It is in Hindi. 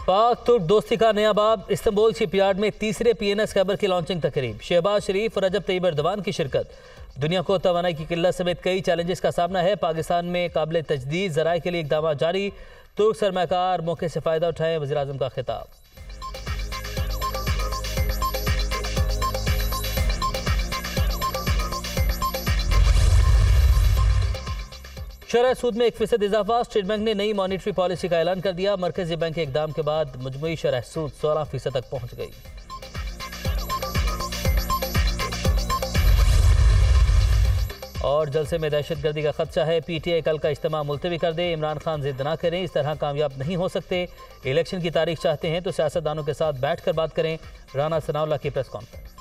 पाक तुर्क दोस्ती का नया बाब। इस्तांबुल शिपयार्ड में तीसरे PNS खैबर की लॉन्चिंग तकरीब। शहबाज शरीफ और रजब तैयब एर्दोगान की शिरकत। दुनिया को तवानाई की किल्लत समेत कई चैलेंजेस का सामना है। पाकिस्तान में काबिल तजदीद ज़राए के लिए इक़दाम जारी। तुर्क सरमाकार मौके से फ़ायदा उठाएं, वज़ीर आज़म का खिताब। शरह सूद में 1% इजाफा। स्टेट बैंक ने नई मॉनिटरी पॉलिसी का ऐलान कर दिया। मरकजी बैंक के इक़दाम के बाद मजमूई शरह सूद 16% तक पहुंच गई। और जलसे में दहशतगर्दी का खदशा है। PTI कल का इज्तिमा मुलतवी कर दे। इमरान खान जिद ना करें, इस तरह कामयाब नहीं हो सकते। इलेक्शन की तारीख चाहते हैं तो सियासतदानों के साथ बैठ कर बात करें। राना सनाउल्लाह की प्रेस कॉन्फ्रेंस।